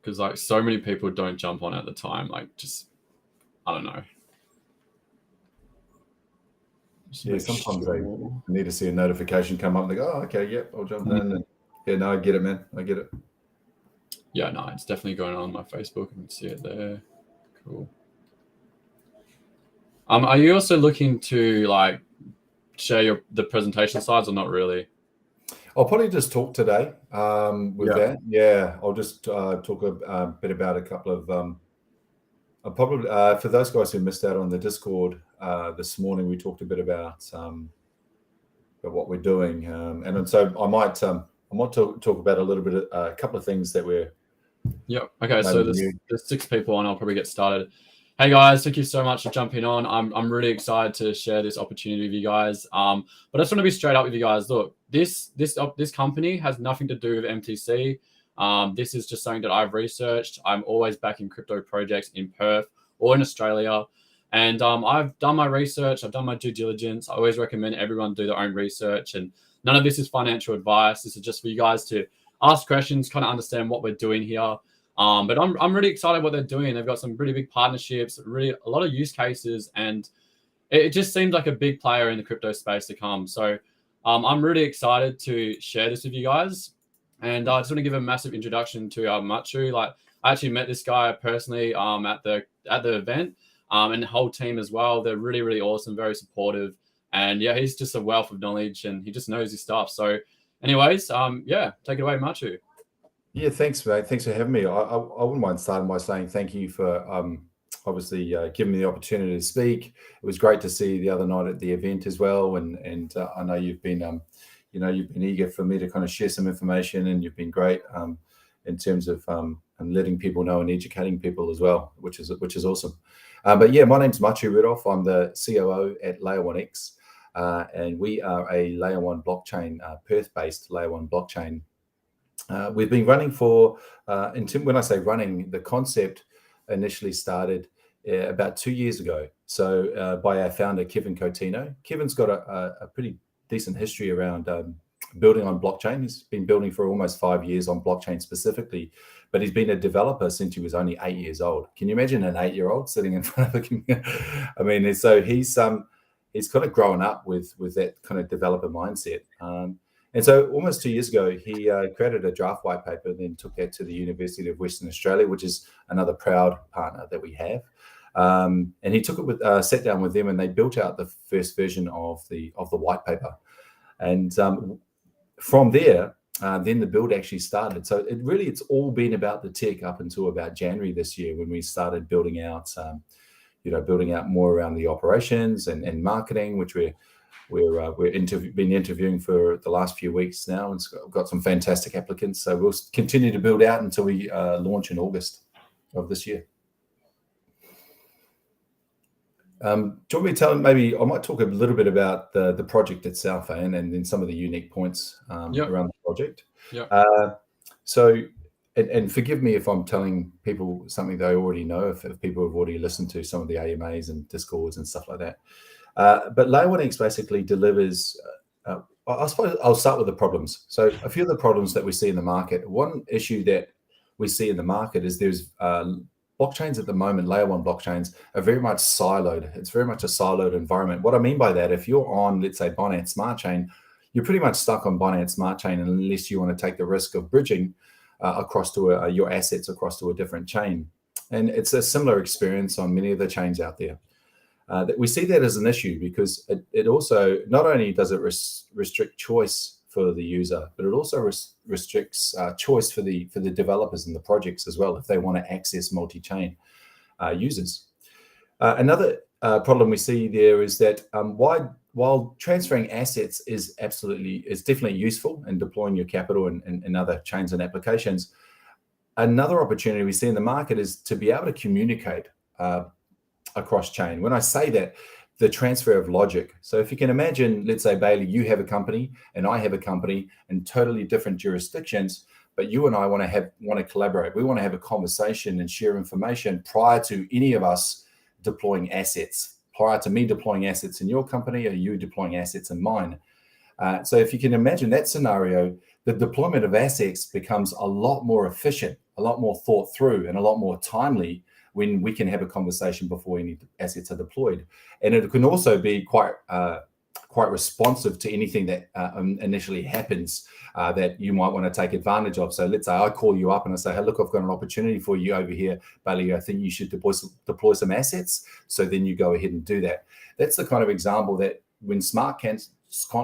because like so many people don't jump on at the time. Like just, I don't know. Yeah, sometimes they need to see a notification come up and they go, oh, okay, yep, I'll jump in. And yeah, no, I get it, man. I get it. Yeah, no, it's definitely going on my Facebook. I can see it there. Cool. Are you also looking to like share the presentation slides or not really? I'll probably just talk today with that. Yeah, I'll just talk a bit about a couple of. I'll probably for those guys who missed out on the Discord this morning, we talked a bit about what we're doing, and so I might talk about a little bit, a couple of things that we're. Yep. Okay. So there's 6 people on. I'll probably get started. Hey guys, thank you so much for jumping on. I'm really excited to share this opportunity with you guys. But I just want to be straight up with you guys. Look, this company has nothing to do with MTC. This is just something that I've researched. I'm always backing crypto projects in Perth or in Australia. And I've done my research. I've done my due diligence. I always recommend everyone do their own research. And none of this is financial advice. This is just for you guys to ask questions, kind of understand what we're doing here. But I'm really excited what they're doing. They've got some pretty big partnerships, really a lot of use cases, and it just seems like a big player in the crypto space to come. So I'm really excited to share this with you guys. And I just want to give a massive introduction to Matul. Like I actually met this guy personally at the event, and the whole team as well. They're really, really awesome, very supportive. And yeah, he's just a wealth of knowledge and he just knows his stuff. So anyways, yeah, take it away, Matul. Yeah, thanks, mate. Thanks for having me. I wouldn't mind starting by saying thank you for obviously giving me the opportunity to speak. It was great to see you the other night at the event as well, and I know you've been you've been eager for me to kind of share some information, and you've been great in terms of letting people know and educating people as well, which is awesome. But yeah, my name's Matul Rudolph. I'm the COO at Layer 1X, and we are a Layer 1 blockchain, Perth-based Layer 1 blockchain. We've been running for, when I say running, the concept initially started about 2 years ago. So by our founder, Kevin Coutinho. Kevin's got a pretty decent history around building on blockchain. He's been building for almost 5 years on blockchain specifically, but he's been a developer since he was only 8 years old. Can you imagine an 8-year-old sitting in front of a computer? I mean, so he's kind of grown up with that kind of developer mindset. And so almost 2 years ago, he created a draft white paper and then took that to the University of Western Australia, which is another proud partner that we have. And he took it sat down with them, and they built out the first version of the white paper. And from there, then the build actually started. So it's all been about the tech up until about January this year, when we started building out more around the operations and marketing, which we've been interviewing for the last few weeks now, and got some fantastic applicants. So we'll continue to build out until we launch in August of this year. Do you want me to tell him? Maybe I might talk a little bit about the project itself, and then some of the unique points around the project. So, and forgive me if I'm telling people something they already know, if people have already listened to some of the AMAs and Discords and stuff like that. But Layer 1X basically delivers, I suppose I'll start with the problems. So a few of the problems that we see in the market. One issue that we see in the market is there's blockchains at the moment, Layer 1 blockchains, are very much siloed. It's very much a siloed environment. What I mean by that, if you're on, let's say, Binance Smart Chain, you're pretty much stuck on Binance Smart Chain unless you want to take the risk of bridging across to your assets across to a different chain. And it's a similar experience on many of the chains out there. That we see that as an issue because it also, not only does it restrict choice for the user, but it also restricts choice for the developers and the projects as well, if they want to access multi-chain users. Another problem we see there is that while transferring assets is definitely useful in deploying your capital in other chains and applications, another opportunity we see in the market is to be able to communicate across chain. When I say that, the transfer of logic. So if you can imagine, let's say, Bailey, you have a company and I have a company in totally different jurisdictions, but you and I want to collaborate. We want to have a conversation and share information prior to any of us deploying assets, prior to me deploying assets in your company or you deploying assets in mine. So if you can imagine that scenario, the deployment of assets becomes a lot more efficient, a lot more thought through, and a lot more timely when we can have a conversation before any assets are deployed. And it can also be quite responsive to anything that initially happens that you might want to take advantage of. So let's say I call you up and I say, hey, look, I've got an opportunity for you over here, Bailey. I think you should deploy some assets. So then you go ahead and do that. That's the kind of example that when smart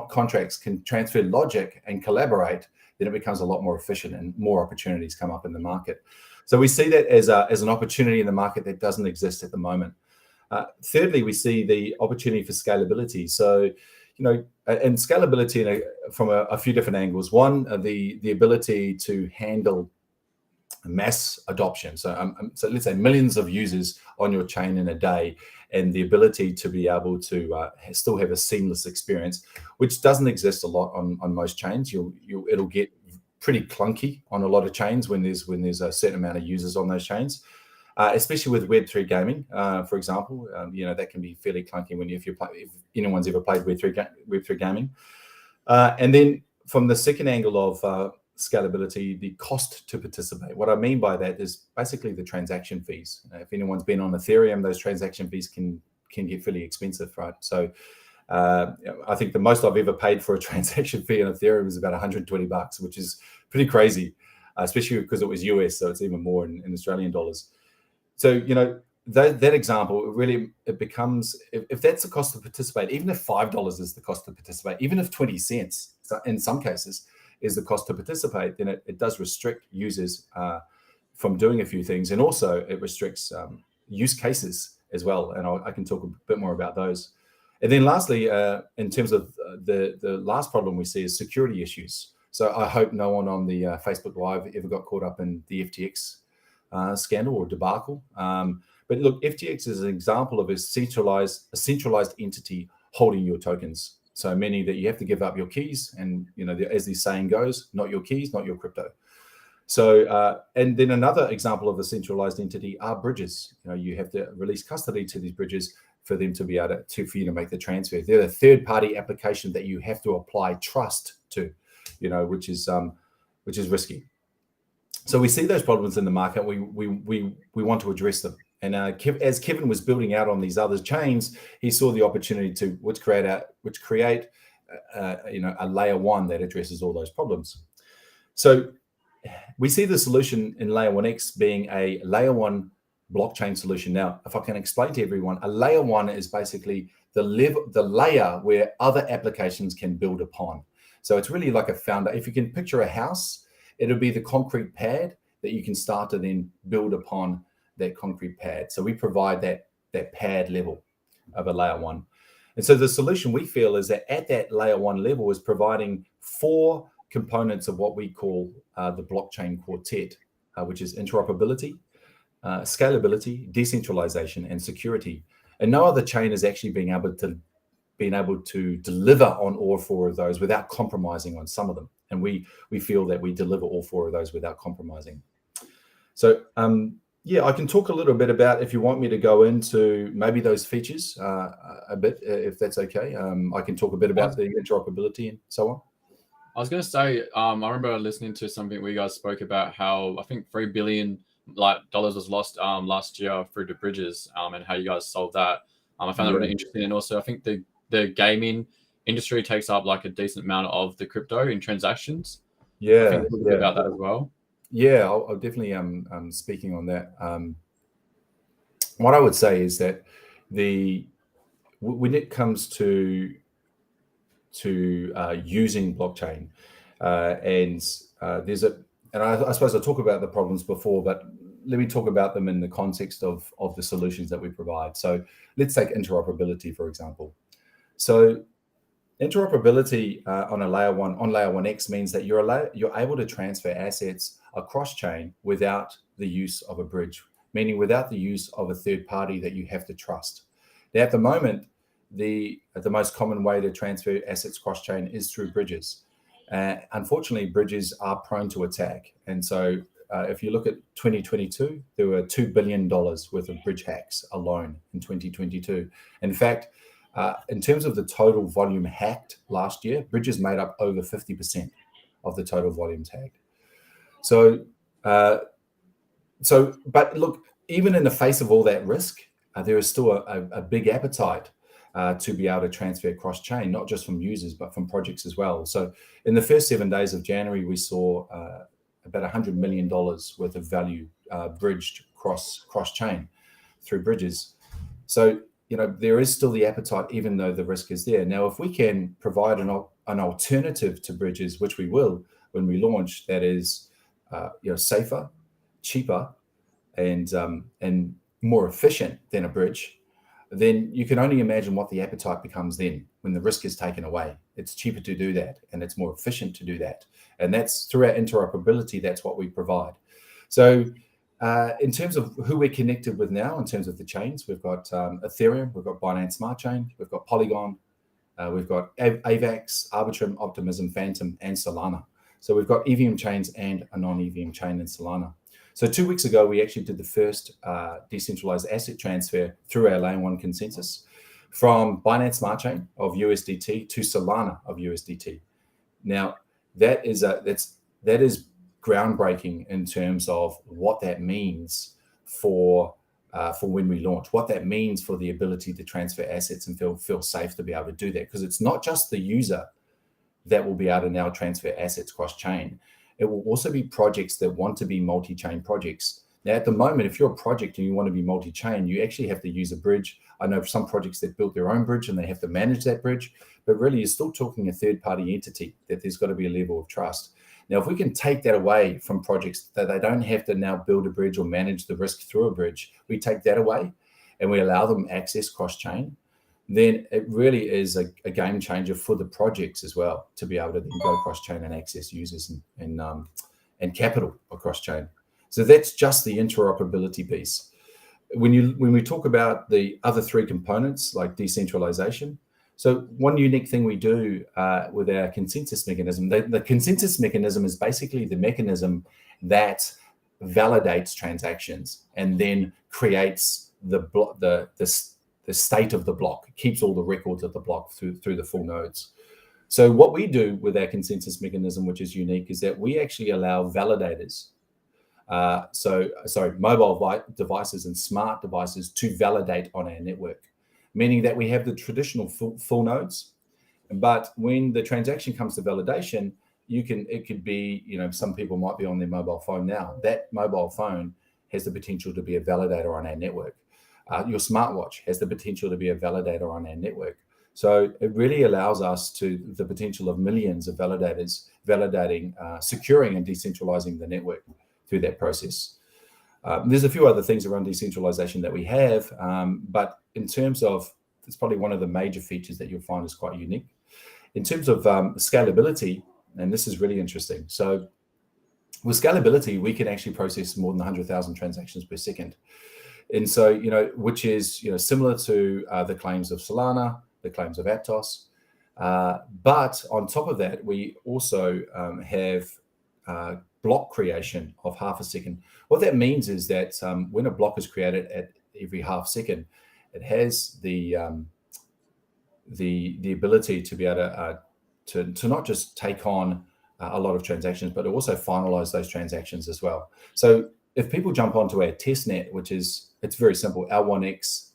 contracts can transfer logic and collaborate, then it becomes a lot more efficient and more opportunities come up in the market. So we see that as an opportunity in the market that doesn't exist at the moment. Thirdly, we see the opportunity for scalability. So, and scalability from a few different angles. One, the ability to handle mass adoption. So let's say millions of users on your chain in a day, and the ability to be able to still have a seamless experience, which doesn't exist a lot on most chains. It'll get pretty clunky on a lot of chains when there's a certain amount of users on those chains. Especially with Web3 gaming, for example, that can be fairly clunky if anyone's ever played Web3 gaming. And then from the second angle of scalability, the cost to participate. What I mean by that is basically the transaction fees. If anyone's been on Ethereum, those transaction fees can get fairly expensive, right? So I think the most I've ever paid for a transaction fee on Ethereum is about $120, which is pretty crazy, especially because it was US, so it's even more in Australian dollars. So, that example, it becomes, if that's the cost to participate, even if $5 is the cost to participate, even if 20 cents in some cases is the cost to participate, then it does restrict users from doing a few things. And also it restricts use cases as well. And I can talk a bit more about those. And then lastly, in terms of the last problem we see is security issues. So I hope no one on the Facebook Live ever got caught up in the FTX scandal or debacle. But look, FTX is an example of a centralized entity holding your tokens. So meaning that you have to give up your keys, and as the saying goes, not your keys, not your crypto. So and then another example of a centralized entity are bridges. You have to release custody to these bridges for them to be able for you to make the transfer. They're a third-party application that you have to apply trust to, which is risky. So we see those problems in the market. We want to address them. And as Kevin was building out on these other chains, he saw the opportunity to create a layer one that addresses all those problems. So we see the solution in layer 1x being a layer one blockchain solution. Now, if I can explain to everyone, a layer one is basically the layer where other applications can build upon. So it's really like a founder. If you can picture a house, it'll be the concrete pad that you can start to then build upon that concrete pad. So we provide that pad level of a layer one. And so the solution we feel is that at that layer one level is providing 4 components of what we call the blockchain quartet, which is interoperability, scalability, decentralization, and security. And no other chain is actually being able to deliver on all 4 of those without compromising on some of them. And we feel that we deliver all 4 of those without compromising. So I can talk a little bit about, if you want me to go into maybe those features a bit, if that's okay. I can talk a bit about the interoperability and so on. I was going to say, I remember listening to something where you guys spoke about how I think $3 billion was lost last year through the bridges, and how you guys solved that. I found that really interesting. And also I think the gaming industry takes up like a decent amount of the crypto in transactions. Yeah, I think a bit about that as well. Yeah, I'll definitely speaking on that. What I would say is that when it comes to using blockchain, and I suppose I talked about the problems before, but let me talk about them in the context of the solutions that we provide. So let's take interoperability, for example. So interoperability on layer 1x means that you're able to transfer assets across chain without the use of a bridge, meaning without the use of a third party that you have to trust. Now, at the moment, the most common way to transfer assets cross chain is through bridges. Unfortunately, bridges are prone to attack, and so if you look at 2022, there were $2 billion worth of bridge hacks alone in 2022. In fact, in terms of the total volume hacked last year, bridges made up over 50% of the total volume tagged. But look, even in the face of all that risk, there is still a big appetite to be able to transfer cross-chain, not just from users, but from projects as well. So in the first 7 days of January, we saw about $100 million worth of value bridged cross-chain through bridges. So, there is still the appetite, even though the risk is there. Now, if we can provide an alternative to bridges, which we will when we launch, that is safer, cheaper, and more efficient than a bridge, then you can only imagine what the appetite becomes then when the risk is taken away. It's cheaper to do that, and it's more efficient to do that. And that's through our interoperability, that's what we provide. So in terms of who we're connected with now, in terms of the chains, we've got Ethereum, we've got Binance Smart Chain, we've got Polygon, we've got AVAX, Arbitrum, Optimism, Phantom, and Solana. So we've got EVM chains and a non-EVM chain in Solana. So 2 weeks ago, we actually did the first decentralized asset transfer through our Layer 1 consensus from Binance Smart Chain of USDT to Solana of USDT. Now, that is groundbreaking in terms of what that means for when we launch, what that means for the ability to transfer assets and feel safe to be able to do that. Because it's not just the user that will be able to now transfer assets cross-chain. It will also be projects that want to be multi-chain projects. Now, at the moment, if you're a project and you want to be multi-chain, you actually have to use a bridge. I know some projects that built their own bridge and they have to manage that bridge, but really you're still talking a third-party entity that there's got to be a level of trust. Now, if we can take that away from projects that they don't have to now build a bridge or manage the risk through a bridge, we take that away and we allow them access cross-chain, then it really is a game changer for the projects as well to be able to then go cross-chain and access users and capital across chain. So that's just the interoperability piece. When we talk about the other three components like decentralization, so one unique thing we do with our consensus mechanism, the consensus mechanism is basically the mechanism that validates transactions and then creates the state of the block, keeps all the records of the block through the full nodes. So what we do with our consensus mechanism, which is unique, is that we actually allow validators, mobile devices and smart devices to validate on our network, meaning that we have the traditional full nodes, but when the transaction comes to validation, it could be, some people might be on their mobile phone now. That mobile phone has the potential to be a validator on our network. Your smartwatch has the potential to be a validator on our network. So it really allows us the potential of millions of validators validating, securing and decentralizing the network through that process. There's a few other things around decentralization that we have, but in terms of, it's probably one of the major features that you'll find is quite unique. In terms of scalability, and this is really interesting. So with scalability, we can actually process more than 100,000 transactions per second. And so, which is, similar to the claims of Solana, the claims of Aptos. But on top of that, we also have block creation of half a second. What that means is that when a block is created at every half second, it has the ability to be able to not just take on a lot of transactions, but also finalize those transactions as well. So if people jump onto our testnet, it's very simple, L1x,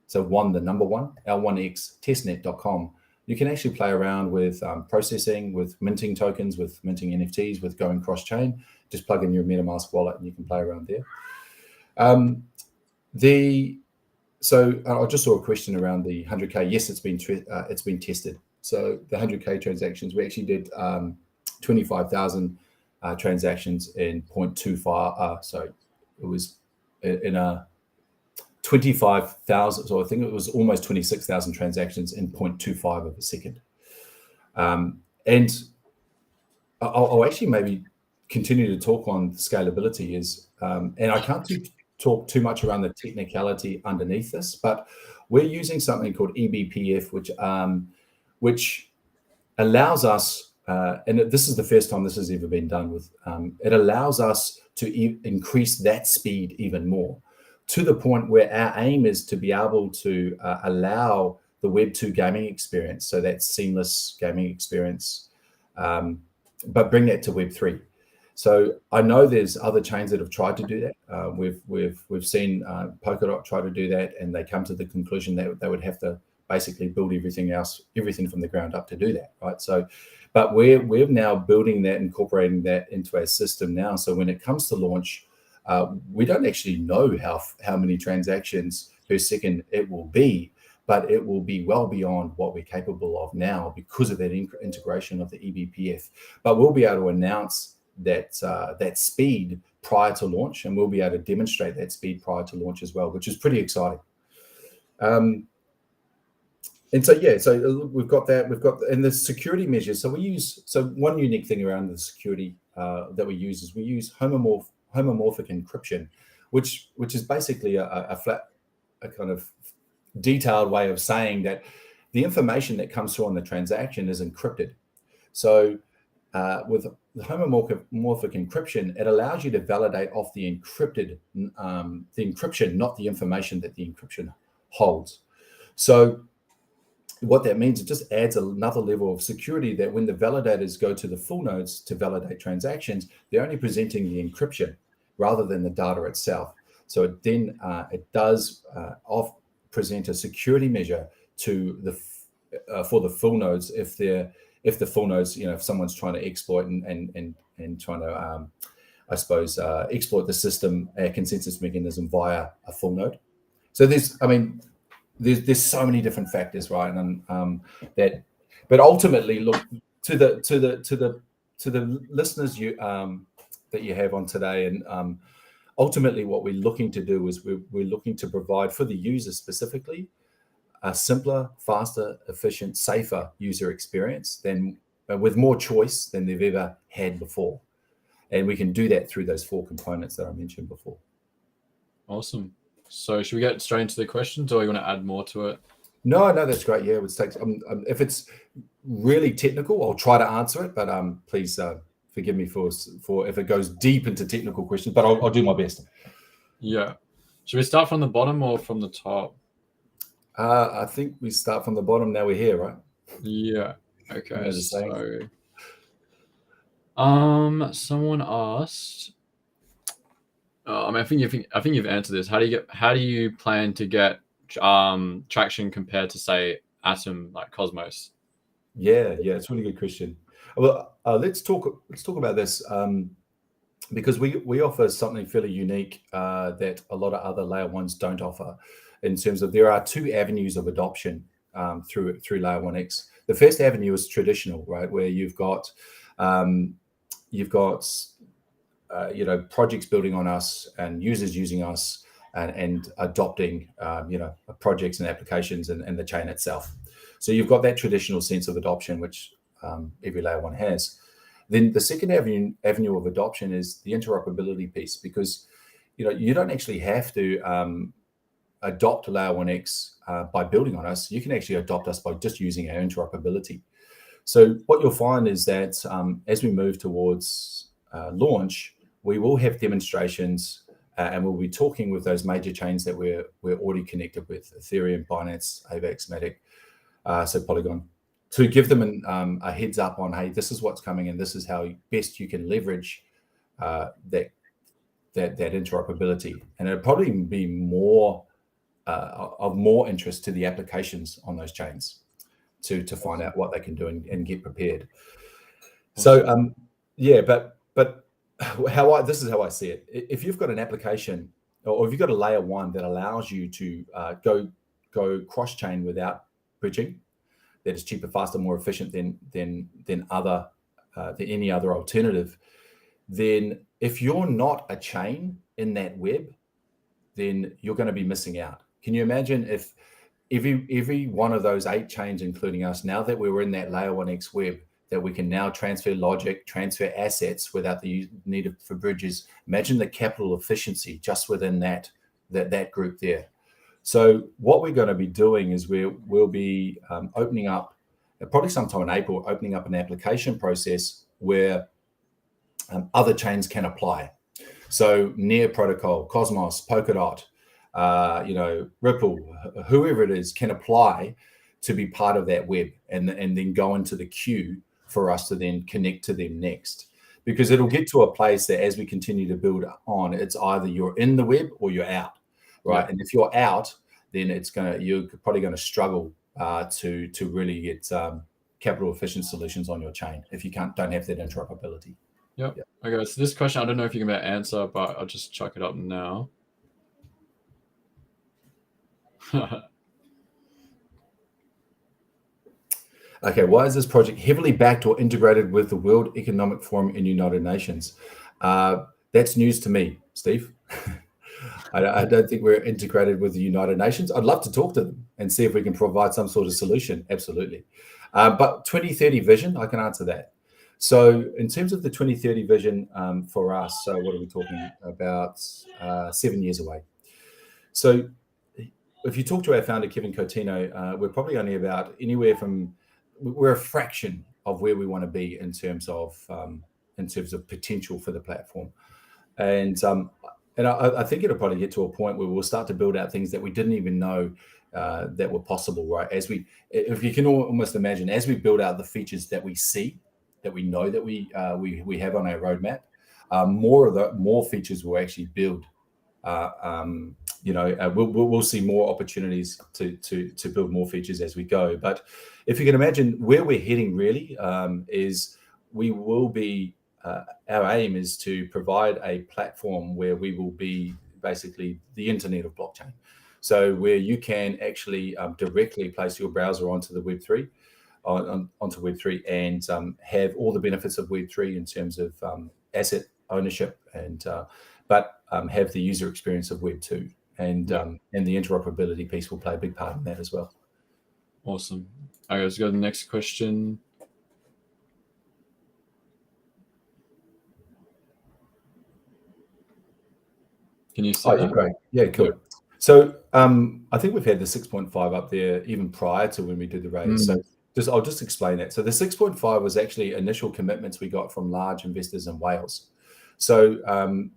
so one, the number one, L1x testnet.com. You can actually play around with processing, with minting tokens, with minting NFTs, with going cross-chain. Just plug in your MetaMask wallet and you can play around there. So I just saw a question around the 100K. Yes, it's been tested. So the 100K transactions, we actually did 25,000 transactions in 0.25. So it was in a 25,000. So I think it was almost 26,000 transactions in 0.25 of a second. And I'll actually maybe continue to talk on scalability and I can't talk too much around the technicality underneath this, but we're using something called eBPF, which allows us, and this is the first time this has ever been done with, it allows us to increase that speed even more, to the point where our aim is to be able to allow the Web2 gaming experience, so that seamless gaming experience, but bring that to Web3. So I know there's other chains that have tried to do that. We've seen Polkadot try to do that, and they come to the conclusion that they would have to basically build everything from the ground up to do that, right? So, but we're now building that, incorporating that into our system now. So when it comes to launch, we don't actually know how many transactions per second it will be, but it will be well beyond what we're capable of now because of that integration of the eBPF. But we'll be able to announce that speed prior to launch, and we'll be able to demonstrate that speed prior to launch as well, which is pretty exciting. And so we've got that. And the security measures. So one unique thing around the security that we use is we use homomorphic encryption, which is basically a kind of detailed way of saying that the information that comes through on the transaction is encrypted. So with the homomorphic encryption, it allows you to validate off the encryption, not the information that the encryption holds. So what that means, it just adds another level of security that when the validators go to the full nodes to validate transactions, they're only presenting the encryption rather than the data itself. So it does present a security measure to for the full nodes if the full nodes, if someone's trying to exploit and trying to, exploit the system consensus mechanism via a full node. So there's so many different factors, right? And but ultimately, look to the listeners that you have on today, and ultimately, what we're looking to do is we're looking to provide for the user specifically a simpler, faster, efficient, safer user experience than with more choice than they've ever had before. And we can do that through those 4 components that I mentioned before. Awesome. So should we get straight into the questions, or you want to add more to it? No, that's great. Yeah, if it's really technical, I'll try to answer it, but please forgive me for if it goes deep into technical questions, but I'll do my best. Yeah. Should we start from the bottom or from the top? I think we start from the bottom. Now we're here, right? Yeah. Okay. So, someone asked. I think you've answered this. How do you plan to get traction compared to, say, Atom, like Cosmos? Yeah, it's a really good question. Well, let's talk about this because we offer something fairly unique that a lot of other layer ones don't offer. In terms of, there are 2 avenues of adoption through layer 1x. The first avenue is traditional, right, where you've got projects building on us and users using us and adopting projects and applications and the chain itself. So you've got that traditional sense of adoption, which every layer 1 has. Then the second avenue of adoption is the interoperability piece, because you don't actually have to adopt layer 1x by building on us. You can actually adopt us by just using our interoperability. So what you'll find is that as we move towards launch, we will have demonstrations and we'll be talking with those major chains that we're already connected with: Ethereum, Binance, AVAX, Matic, so Polygon, to give them a heads up on, hey, this is what's coming and this is how best you can leverage that interoperability. And it'll probably be of more interest to the applications on those chains to find out what they can do and get prepared. So but this is how I see it. If you've got an application, or if you've got a layer 1 that allows you to go cross chain without bridging, that is cheaper, faster, more efficient than any other alternative, then if you're not a chain in that web, then you're going to be missing out. Can you imagine if every one of those 8 chains, including us, now that we're in that layer 1x web, that we can now transfer logic, transfer assets without the need for bridges? Imagine the capital efficiency just within that group there. So what we're going to be doing is we'll be opening up, probably sometime in April, opening up an application process where other chains can apply. So Near Protocol, Cosmos, Polkadot, Ripple, whoever it is, can apply to be part of that web and then go into the queue for us to then connect to them next. Because it'll get to a place that as we continue to build on, it's either you're in the web or you're out, right? Yeah. And if you're out, then you're probably going to struggle to really get capital efficient solutions on your chain if you don't have that interoperability. Yep. Okay, so this question, I don't know if you can answer, but I'll just chuck it up now. Okay, why is this project heavily backed or integrated with the World Economic Forum and United Nations? That's news to me, Steve. I don't think we're integrated with the United Nations. I'd love to talk to them and see if we can provide some sort of solution. Absolutely. But 2030 vision, I can answer that. So in terms of the 2030 vision for us, so what are we talking about? 7 years away. So if you talk to our founder, Kevin Coutinho, we're probably only about we're a fraction of where we want to be in terms of potential for the platform. And I think it'll probably get to a point where we'll start to build out things that we didn't even know that were possible, right? If you can almost imagine, as we build out the features that we see, that we know that we have on our roadmap, more features will actually build. We'll see more opportunities to build more features as we go. But if you can imagine where we're heading, really, is we will be. Our aim is to provide a platform where we will be basically the internet of blockchain. So where you can actually directly place your browser onto the Web3, onto Web3, and have all the benefits of Web3 in terms of asset ownership, and but have the user experience of Web2, and the interoperability piece will play a big part in that as well. Awesome. All right, let's go to the next question. Can you see that? Great. Yeah, cool. Yeah. So I think we've had the 6.5 up there even prior to when we did the raise. So I'll just explain that. So the 6.5 was actually initial commitments we got from large investors in Wales. So and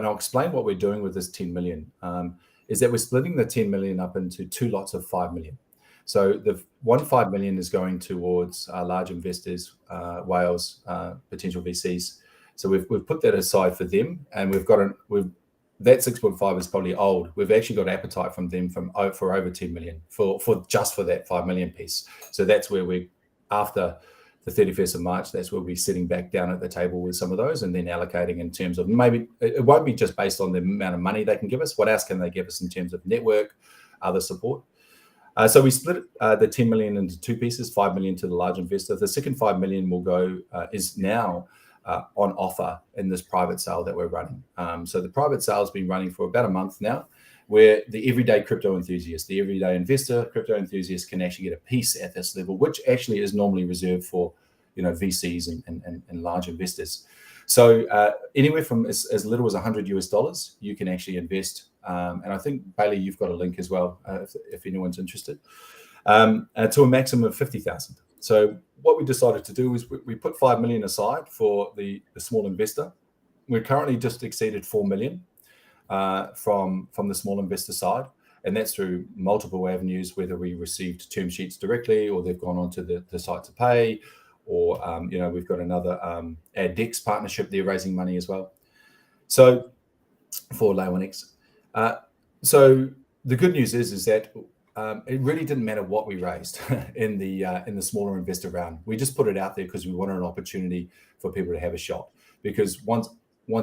I'll explain what we're doing with this 10 million, is that we're splitting the 10 million up into two lots of 5 million. So the 5 million is going towards large investors, Wales, potential VCs. So we've put that aside for them, and that 6.5 is probably old. We've actually got appetite from them for over 10 million for that 5 million piece. So that's where after the 31st of March, that's where we'll be sitting back down at the table with some of those, and then allocating in terms of, maybe it won't be just based on the amount of money they can give us. What else can they give us in terms of network, other support? So we split the 10 million into two pieces, 5 million to the large investor. The second 5 million will go, is now on offer in this private sale that we're running. So the private sale has been running for about a month now, where the everyday crypto enthusiast, the everyday investor, crypto enthusiast can actually get a piece at this level, which actually is normally reserved for, VCs and large investors. So anywhere from as little as $100 you can actually invest. And I think, Bailey, you've got a link as well, if anyone's interested, to a maximum of 50,000. So what we decided to do is we put 5 million aside for the small investor. We're currently just exceeded 4 million from the small investor side, and that's through multiple avenues, whether we received term sheets directly, or they've gone onto the site to pay, or we've got another AdDex partnership. They're raising money as well. So for Layer1X. So the good news is that it really didn't matter what we raised in the smaller investor round. We just put it out there because we wanted an opportunity for people to have a shot. Because once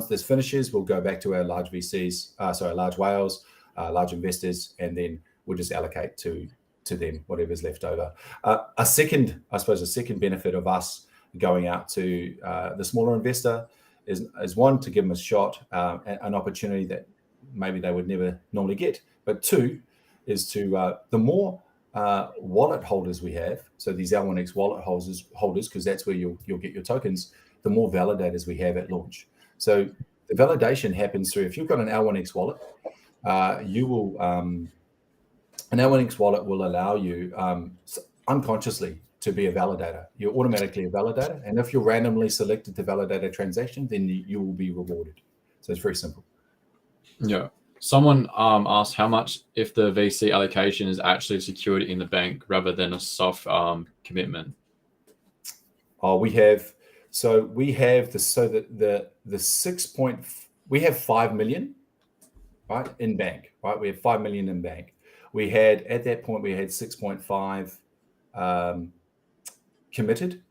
this finishes, we'll go back to our large VCs, large whales, large investors, and then we'll just allocate to them whatever's left over. A second benefit of us going out to the smaller investor is one, to give them a shot, an opportunity that maybe they would never normally get. But two, is to the more wallet holders we have, so these L1X wallet holders, because that's where you'll get your tokens, the more validators we have at launch. So the validation happens through, if you've got an L1X wallet, an L1X wallet will allow you unconsciously to be a validator. You're automatically a validator, and if you're randomly selected to validate a transaction, then you will be rewarded. So it's very simple. Yeah. Someone asked how much if the VC allocation is actually secured in the bank rather than a soft commitment. We have we have 5 million, right, in bank, right? We have 5 million in bank. We had, at that point, we had 6.5 committed.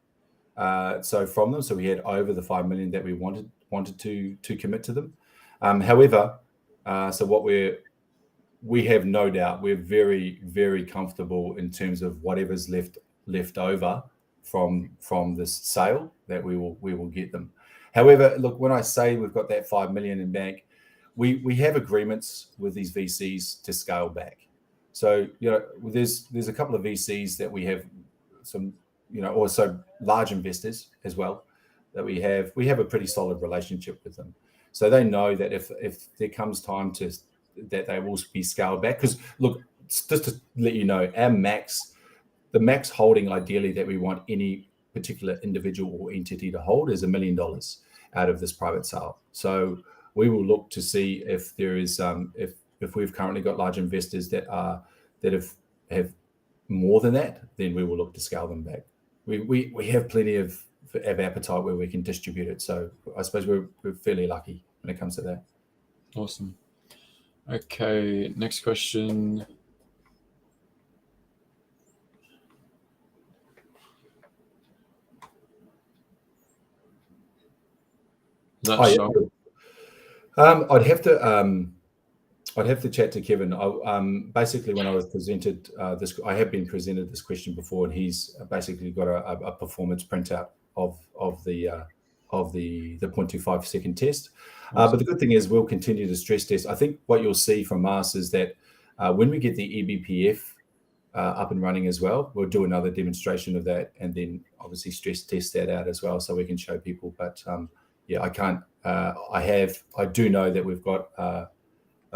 So from them, so we had over the 5 million that we wanted to commit to them. However, so what we have no doubt, we're very, very comfortable in terms of whatever's left over from this sale, that we will get them. However, look, when I say we've got that 5 million in bank, we have agreements with these VCs to scale back. So, there's a couple of VCs that we have some, also large investors as well, that we have a pretty solid relationship with them. So they know that if there comes time that they will be scaled back. Because look, just to let you know, the max holding ideally that we want any particular individual or entity to hold is $1 million out of this private sale. So we will look to see if there is if we've currently got large investors that have more than that, then we will look to scale them back. We have plenty of appetite where we can distribute it. So I suppose we're fairly lucky when it comes to that. Awesome. Okay, next question. I'd have to chat to Kevin. Basically, when I was presented this, I have been presented this question before, and he's basically got a performance printout of the 0.25 second test. Awesome. But the good thing is we'll continue to stress test. I think what you'll see from us is that when we get the eBPF up and running as well, we'll do another demonstration of that, and then obviously stress test that out as well, so we can show people. But yeah, I can't. I do know that we've got a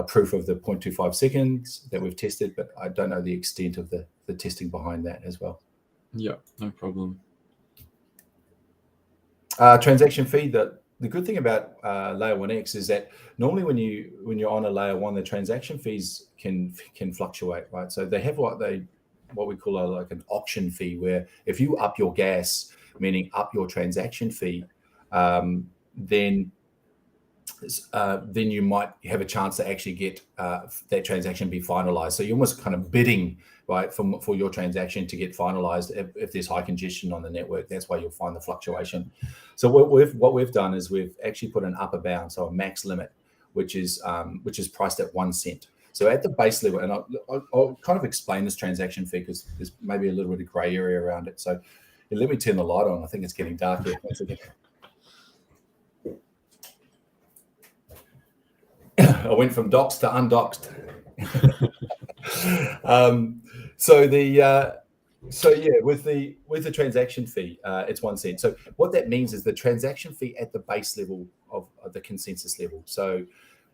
proof of the 0.25 seconds that we've tested, but I don't know the extent of the testing behind that as well. Yeah, no problem. Transaction fee. The good thing about layer 1x is that normally when you're on a layer 1, the transaction fees can fluctuate, right? So they have what we call like an auction fee, where if you up your gas, meaning up your transaction fee, then you might have a chance to actually get that transaction be finalized. So you're almost kind of bidding, right, for your transaction to get finalized if there's high congestion on the network. That's why you'll find the fluctuation. So what we've done is we've actually put an upper bound, so a max limit, which is priced at 1 cent. So at the base level, and I'll kind of explain this transaction fee because there's maybe a little bit of gray area around it. So let me turn the light on. I think it's getting dark here. I went from doxed to undoxed. So with the transaction fee, it's 1 cent. So what that means is the transaction fee at the base level of the consensus level. So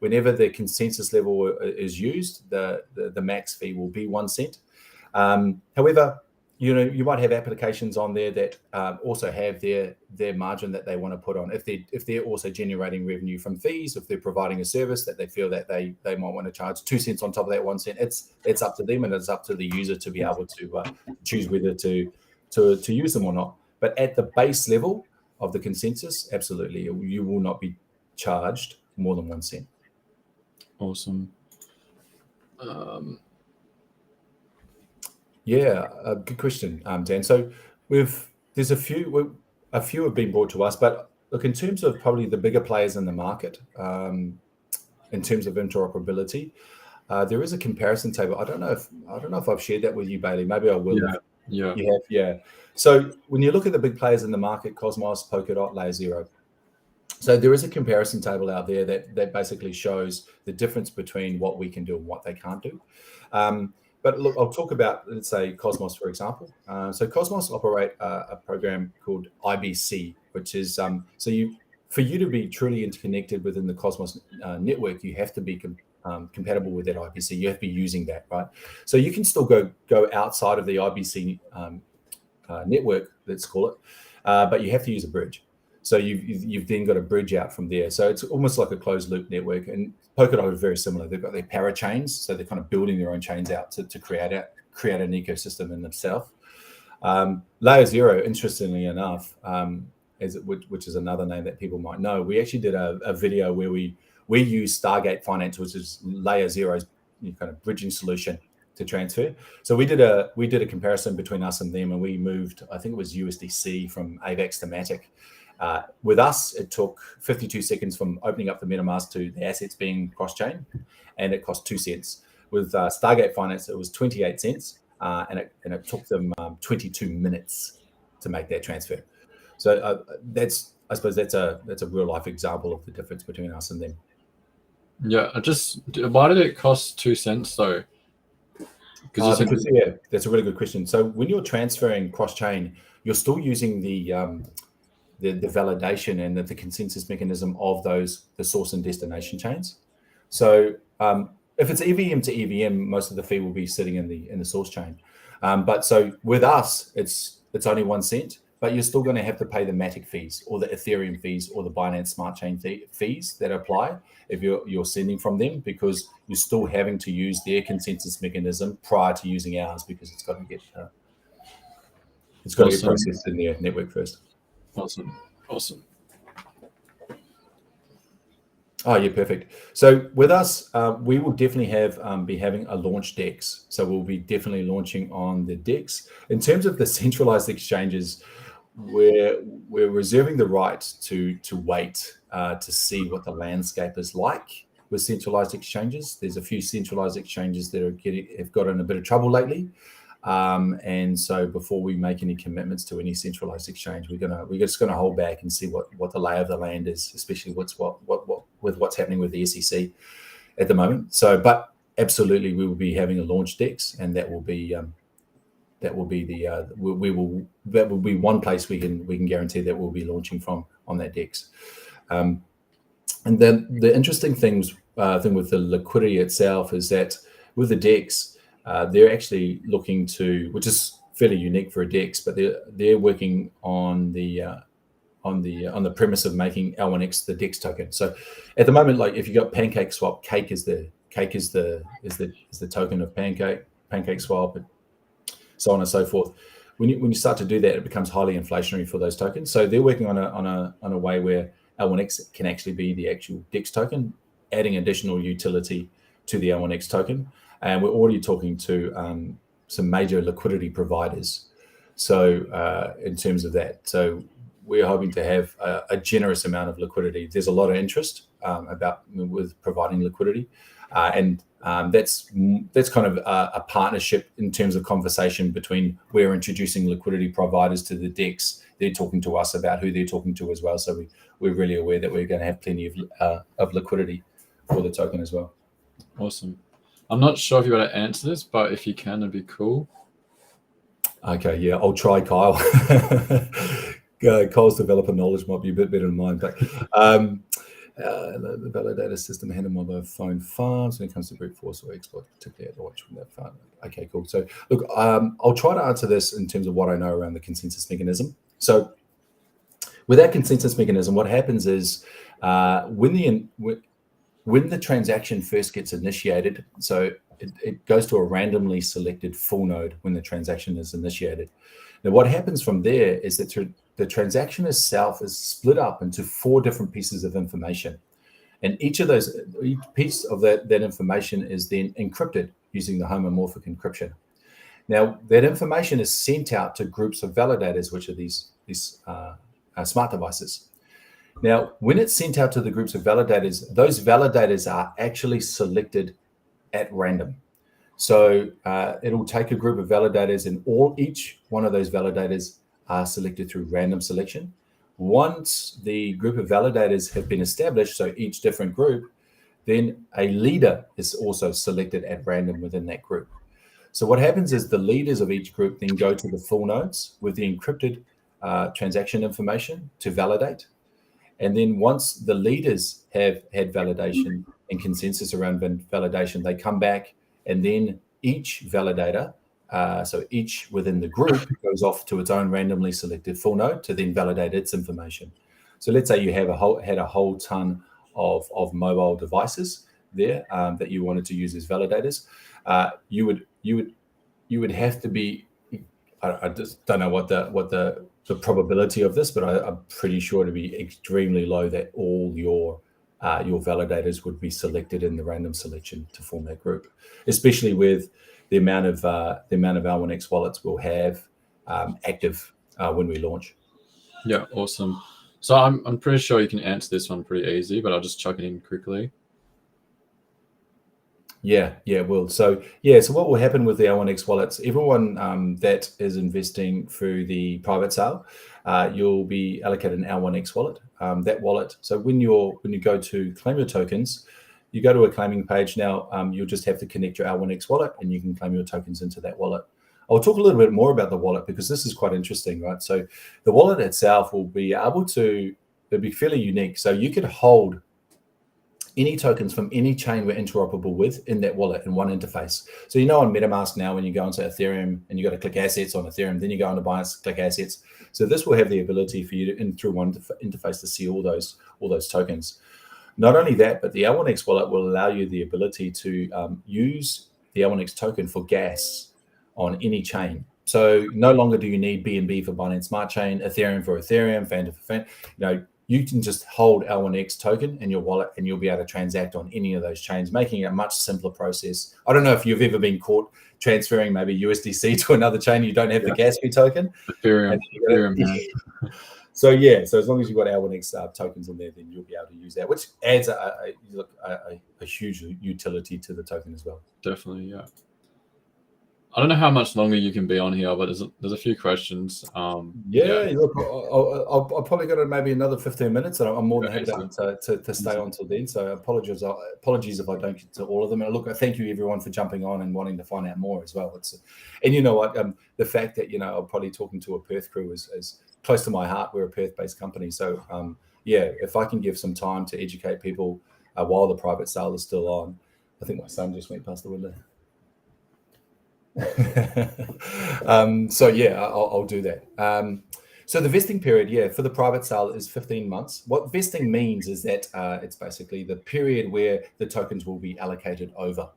whenever the consensus level is used, the max fee will be 1 cent. However, you might have applications on there that also have their margin that they want to put on. If they're also generating revenue from fees, if they're providing a service that they feel that they might want to charge 2 cents on top of that 1 cent, it's up to them, and it's up to the user to be able to choose whether to use them or not. But at the base level of the consensus, absolutely, you will not be charged more than 1 cent. Awesome. Yeah, good question, Dan. So there's a few have been brought to us, but look, in terms of probably the bigger players in the market, in terms of interoperability, there is a comparison table. I don't know if I've shared that with you, Bailey. Maybe I will. Yeah. You have, yeah. So when you look at the big players in the market, Cosmos, Polkadot, Layer 0. So there is a comparison table out there that basically shows the difference between what we can do and what they can't do. But look, I'll talk about, let's say, Cosmos, for example. So Cosmos operate a program called IBC, which is for you to be truly interconnected within the Cosmos network, you have to be compatible with that IBC. You have to be using that, right? So you can still go outside of the IBC network, let's call it, but you have to use a bridge. So you've then got a bridge out from there. So it's almost like a closed loop network. And Polkadot is very similar. They've got their parachains, so they're kind of building their own chains out to create an ecosystem in themselves. Layer 0, interestingly enough, which is another name that people might know, we actually did a video where we use Stargate Finance, which is Layer 0's kind of bridging solution to transfer. So we did a comparison between us and them, and we moved, I think it was USDC from AVAX to Matic. With us, it took 52 seconds from opening up the MetaMask to the assets being cross-chain, and it cost 2 cents. With Stargate Finance, it was 28 cents, and it took them 22 minutes to make that transfer. So I suppose that's a real life example of the difference between us and them. Yeah, why did it cost 2 cents though? Because that's a really good question. So when you're transferring cross-chain, you're still using the validation and the consensus mechanism of the source and destination chains. So if it's EVM to EVM, most of the fee will be sitting in the source chain. But so with us, it's only 1 cent, but you're still going to have to pay the Matic fees or the Ethereum fees or the Binance Smart Chain fees that apply if you're sending from them, because you're still having to use their consensus mechanism prior to using ours, because it's got to get processed in their network first. Awesome. Oh yeah, perfect. So with us, we will definitely be having a launch DEX. So we'll be definitely launching on the DEX. In terms of the centralized exchanges, we're reserving the right to wait to see what the landscape is like with centralized exchanges. There's a few centralized exchanges that have got in a bit of trouble lately. And so before we make any commitments to any centralized exchange, we're just gonna hold back and see what the lay of the land is, especially with what's happening with the SEC at the moment. So, but absolutely, we will be having a launch DEX, and that will be one place we can guarantee that we'll be launching from on that DEX. And then the interesting thing with the liquidity itself is that with the DEX, they're actually looking to, which is fairly unique for a DEX, but they're working on the premise of making L1X the DEX token. So at the moment, like if you got Pancake Swap, Cake is the token of Pancake Swap, and so on and so forth. When you start to do that, it becomes highly inflationary for those tokens. So they're working on a way where L1X can actually be the actual DEX token, adding additional utility to the L1X token. And we're already talking to some major liquidity providers. So in terms of that, so we're hoping to have a generous amount of liquidity. There's a lot of interest with providing liquidity, and that's kind of a partnership in terms of conversation between we're introducing liquidity providers to the DEX. They're talking to us about who they're talking to as well. So we're really aware that we're going to have plenty of liquidity for the token as well. Awesome. I'm not sure if you're able to answer this, but if you can, it'd be cool. Okay, yeah, I'll try, Kyle. Kyle's developer knowledge might be a bit better than mine, but the validator system handle by phone farms when it comes to brute force or exploit, particularly at launch from that farm. Okay, cool. So look, I'll try to answer this in terms of what I know around the consensus mechanism. So with that consensus mechanism, what happens is when the transaction first gets initiated, so it goes to a randomly selected full node when the transaction is initiated. Now, what happens from there is that the transaction itself is split up into 4 different pieces of information. And each piece of that information is then encrypted using the homomorphic encryption. Now, that information is sent out to groups of validators, which are these smart devices. Now, when it's sent out to the groups of validators, those validators are actually selected at random. So it'll take a group of validators, and each one of those validators are selected through random selection. Once the group of validators have been established, so each different group, then a leader is also selected at random within that group. So what happens is the leaders of each group then go to the full nodes with the encrypted transaction information to validate. And then once the leaders have had validation and consensus around validation, they come back, and then each validator, so each within the group, goes off to its own randomly selected full node to then validate its information. So let's say you had a whole ton of mobile devices there that you wanted to use as validators. You would have to be, I just don't know what the probability of this, but I'm pretty sure to be extremely low that all your validators would be selected in the random selection to form that group, especially with the amount of L1X wallets we'll have active when we launch. Yeah, awesome. So I'm pretty sure you can answer this one pretty easy, but I'll just chuck it in quickly. Yeah, will. So what will happen with the L1X wallets? Everyone that is investing through the private sale, you'll be allocated an L1X wallet. That wallet. So when you go to claim your tokens, you go to a claiming page. Now you'll just have to connect your L1X wallet, and you can claim your tokens into that wallet. I'll talk a little bit more about the wallet because this is quite interesting, right? So the wallet itself will be able to, it'll be fairly unique. So you could hold any tokens from any chain we're interoperable with in that wallet in one interface. So on MetaMask now, when you go into Ethereum and you got to click assets on Ethereum, then you go into Binance, click assets. So this will have the ability for you to, through one interface, to see all those tokens. Not only that, but the L1X wallet will allow you the ability to use the L1X token for gas on any chain. So no longer do you need BNB for Binance Smart Chain, Ethereum for Ethereum, Phantom for Phantom. You can just hold L1X token in your wallet and you'll be able to transact on any of those chains, making it a much simpler process. I don't know if you've ever been caught transferring maybe USDC to another chain. You don't have the gas fee token. Ethereum. So as long as you've got L1X tokens in there, then you'll be able to use that, which adds a huge utility to the token as well. Definitely, yeah. I don't know how much longer you can be on here, but there's a few questions. Look, I'll probably got maybe another 15 minutes, and I'm more than happy to stay on till then. So apologies if I don't get to all of them. And look, I thank you everyone for jumping on and wanting to find out more as well. And you know what, the fact that I'm probably talking to a Perth crew is close to my heart. We're a Perth-based company, so if I can give some time to educate people while the private sale is still on. I think my son just went past the window. I'll do that. So the vesting period, for the private sale is 15 months. What vesting means is that it's basically the period where the tokens will be allocated over.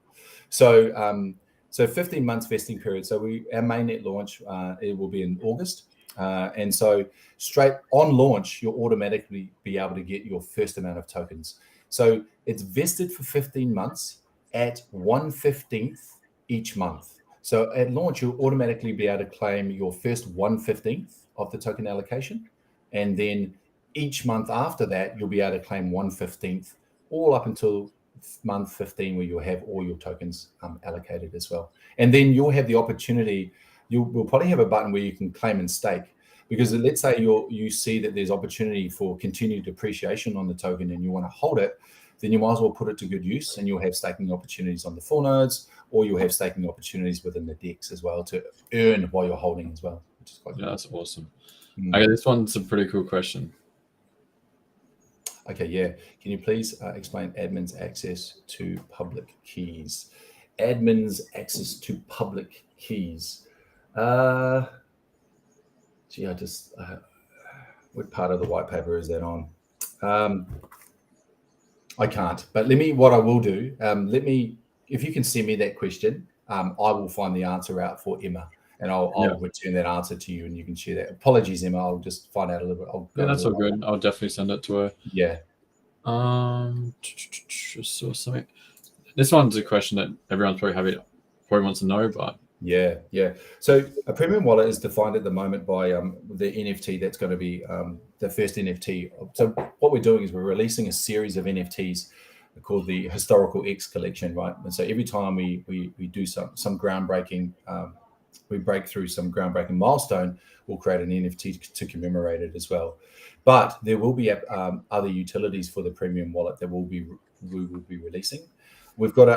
So 15 months vesting period. So our mainnet launch, it will be in August. And so straight on launch, you'll automatically be able to get your first amount of tokens. So it's vested for 15 months at 1/15th each month. So at launch, you'll automatically be able to claim your first 1/15th of the token allocation. And then each month after that, you'll be able to claim 1/15th all up until month 15, where you'll have all your tokens allocated as well. And then you'll have the opportunity, we'll probably have a button where you can claim and stake. Because let's say you see that there's opportunity for continued depreciation on the token and you want to hold it, then you might as well put it to good use, and you'll have staking opportunities on the full nodes, or you'll have staking opportunities within the DEX as well to earn while you're holding as well, which is quite cool. That's awesome. Okay, this one's a pretty cool question. Okay, can you please explain admin's access to public keys? Admin's access to public keys. What part of the white paper is that on? I can't, but what I will do, if you can send me that question, I will find the answer out for Emma, and I'll return that answer to you, and you can share that. Apologies, Emma. I'll just find out a little bit. That's all good. I'll definitely send it to her. Yeah. Just saw something. This one's a question that everyone's probably wants to know, but yeah. So a premium wallet is defined at the moment by the NFT that's going to be the first NFT. So what we're doing is we're releasing a series of NFTs called the Historical X collection, right? And so every time we do some groundbreaking, we break through some groundbreaking milestone, we'll create an NFT to commemorate it as well. But there will be other utilities for the premium wallet that we will be releasing. We've got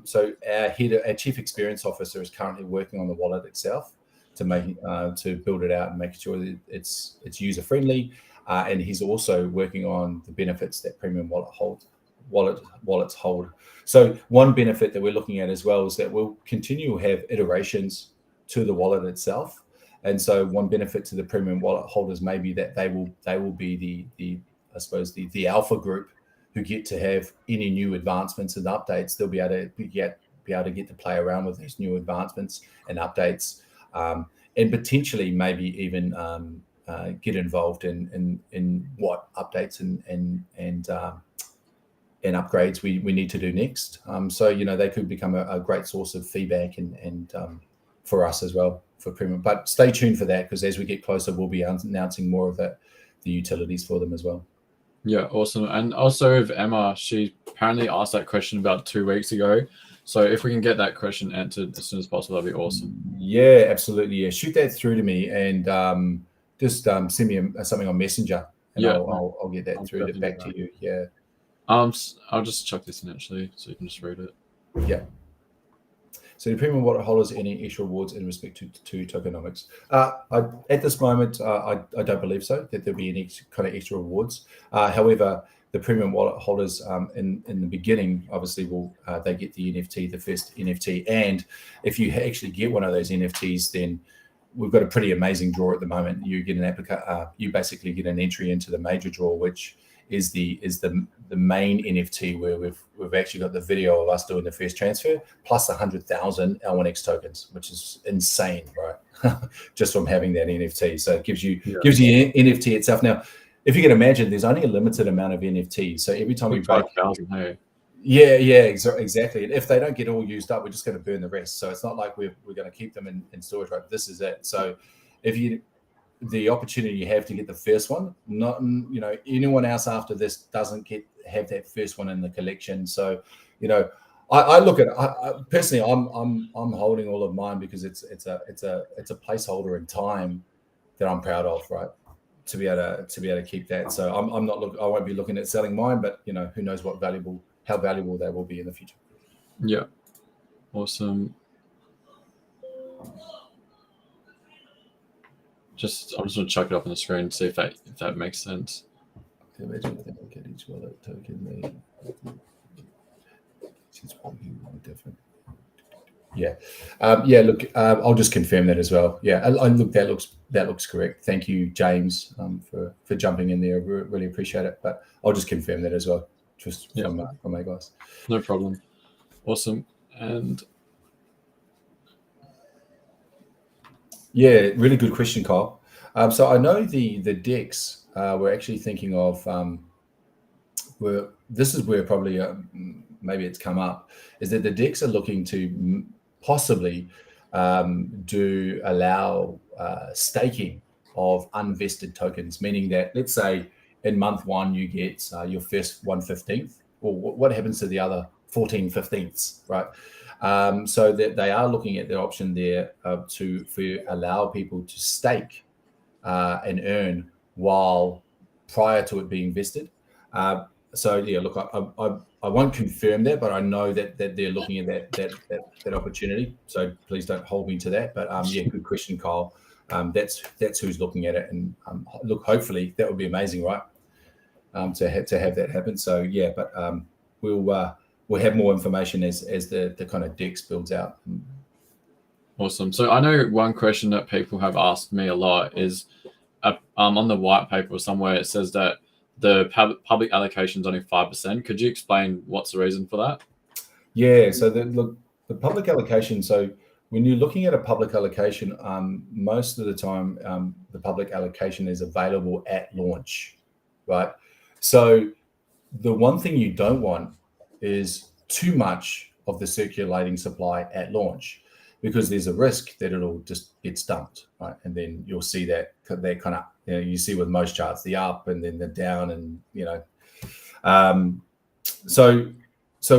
so our chief experience officer is currently working on the wallet itself to build it out and make sure that it's user friendly, and he's also working on the benefits that premium wallets hold. So one benefit that we're looking at as well is that we'll continue to have iterations to the wallet itself, and so one benefit to the premium wallet holders may be that they will be the alpha group who get to have any new advancements and updates. They'll be able to get to play around with these new advancements and updates. and potentially maybe even get involved in what updates and upgrades we need to do next. So they could become a great source of feedback and for us as well for Premium. But stay tuned for that, because as we get closer, we'll be announcing more of the utilities for them as well. Yeah, awesome. And also with Emma, she apparently asked that question about 2 weeks ago. So if we can get that question answered as soon as possible, that'd be awesome. Yeah, absolutely. Yeah, shoot that through to me and just send me something on Messenger, and I'll get that through back to you. Yeah. I'll just chuck this in actually, so you can just read it. Yeah. So the Premium Wallet holders any extra rewards in respect to tokenomics? At this moment, I don't believe so, that there'll be any kind of extra rewards. However, the Premium Wallet holders in the beginning, obviously, they get the NFT, the first NFT. And if you actually get one of those NFTs, then we've got a pretty amazing draw at the moment. You get you basically get an entry into the major draw, which is the main NFT, where we've actually got the video of us doing the first transfer plus 100,000 L1X tokens, which is insane, right? Just from having that NFT. So it gives you NFT itself. Now, if you can imagine, there's only a limited amount of NFTs. So every time we break 5,000, hey. Yeah, exactly. And if they don't get all used up, we're just going to burn the rest. So it's not like we're going to keep them in storage, right? This is it. So if the opportunity you have to get the first one, not anyone else after this doesn't have that first one in the collection. So I look at personally, I'm holding all of mine because it's a placeholder in time that I'm proud of, right? To be able to keep that. So I won't be looking at selling mine, but who knows how valuable they will be in the future. Yeah, awesome. I'm just gonna chuck it up on the screen and see if that makes sense. Imagine if they look at each wallet token, different. Yeah, Look, I'll just confirm that as well. Yeah, look, that looks correct. Thank you, James, for jumping in there. Really appreciate it. But I'll just confirm that as well, just from my guys. No problem. Awesome. And yeah, really good question, Kyle. So I know the DEX we're actually thinking of. This is where probably maybe it's come up, is that the DEX are looking to possibly allow staking of unvested tokens, meaning that, let's say in month 1 you get your first 1/15th, or what happens to the other 14/15ths, right? So that they are looking at the option there to allow people to stake and earn prior to it being vested. So yeah, look, I won't confirm that, but I know that they're looking at that opportunity. So please don't hold me to that. But yeah, good question, Kyle. That's who's looking at it, and look, hopefully that would be amazing, right? To have that happen. So yeah, but we'll have more information as the kind of DEX builds out. Awesome. So I know one question that people have asked me a lot is on the white paper or somewhere it says that the public allocation is only 5%. Could you explain what's the reason for that? Yeah, so the public allocation, so when you're looking at a public allocation, most of the time the public allocation is available at launch, right? So the one thing you don't want is too much of the circulating supply at launch, because there's a risk that it'll just get dumped, right? And then you'll see that kind of, you see with most charts, the up and then the down, and so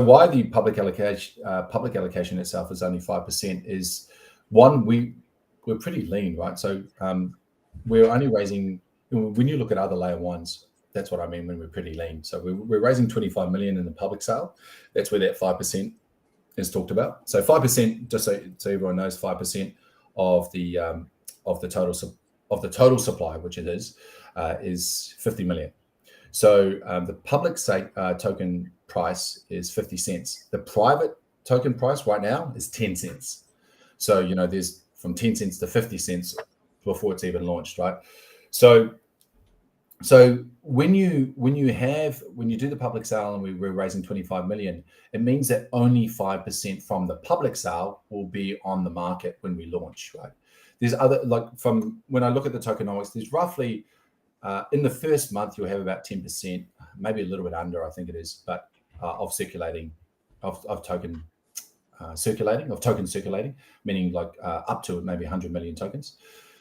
why the public allocation itself is only 5% is, one, we're pretty lean, right? So we're only raising, when you look at other layer ones, that's what I mean when we're pretty lean. So we're raising 25 million in the public sale. That's where that 5% is talked about. So 5%, just so everyone knows, 5% of the total supply, which it is 50 million. So the public token price is 50 cents. The private token price right now is 10 cents. So there's from 10 cents to 50 cents before it's even launched, right? So when you do the public sale and we're raising 25 million, it means that only 5% from the public sale will be on the market when we launch, right? there's other, like from when I look at the tokenomics, there's roughly in the first month you'll have about 10%, maybe a little bit under, I think it is, but of circulating, of token circulating, meaning like up to maybe 100 million tokens.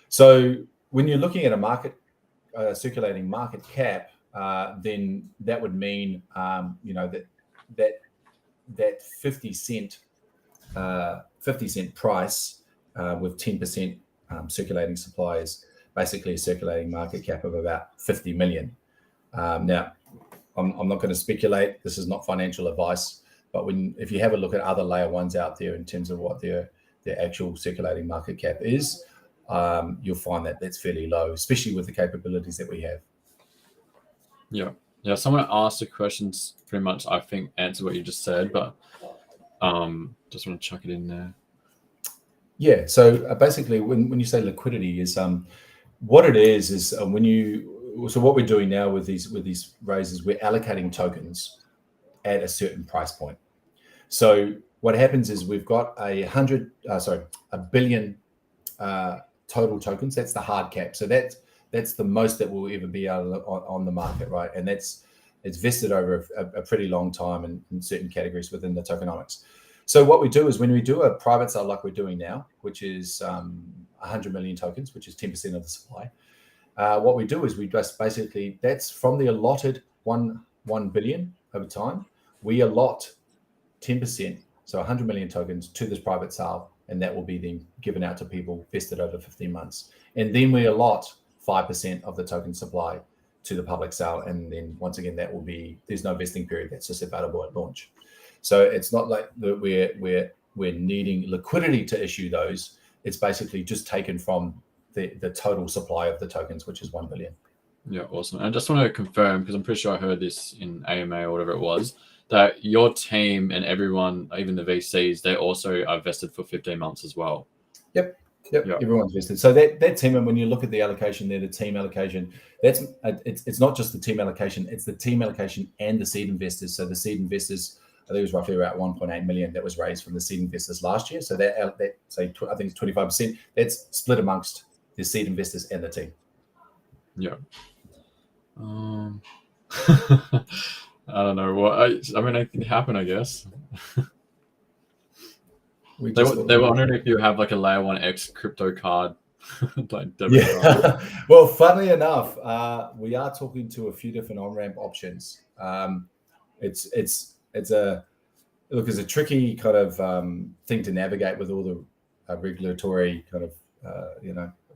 So when you're looking at a market circulating market cap, then that would mean that 50 cent price with 10% circulating supply is basically a circulating market cap of about 50 million. Now, I'm not going to speculate. This is not financial advice, but if you have a look at other layer ones out there in terms of what their actual circulating market cap is, you'll find that that's fairly low, especially with the capabilities that we have. Yeah. Someone asked the questions pretty much, I think, answer what you just said, but just want to chuck it in there. Yeah. So basically, when you say liquidity, is what it is what we're doing now with these raises, we're allocating tokens at a certain price point. So what happens is we've got a billion total tokens. That's the hard cap. So that's the most that will ever be on the market, right? And it's vested over a pretty long time in certain categories within the tokenomics. So what we do is when we do a private sale like we're doing now, which is 100 million tokens, which is 10% of the supply, what we do is we just basically, that's from the allotted 1 billion over time, we allot 10%, so 100 million tokens to this private sale, and that will be then given out to people vested over 15 months. And then we allot 5% of the token supply to the public sale. And then once again, that will be, there's no vesting period, that's just available at launch. So it's not like that we're needing liquidity to issue those. It's basically just taken from the total supply of the tokens, which is 1 billion. Yeah, awesome. And I just want to confirm, because I'm pretty sure I heard this in AMA or whatever it was, that your team and everyone, even the VCs, they also are vested for 15 months as well. Yep. Everyone's vested. So that team, and when you look at the allocation there, the team allocation, it's not just the team allocation, it's the team allocation and the seed investors. So the seed investors, I think it was roughly about 1.8 million that was raised from the seed investors last year. So that say I think it's 25%. That's split amongst the seed investors and the team. Yeah. I don't know what. I mean, it can happen, I guess. They were wondering if you have like a layer 1X crypto card. Like debit card. Well, funnily enough, we are talking to a few different on-ramp options. It's a tricky kind of thing to navigate with all the regulatory kind of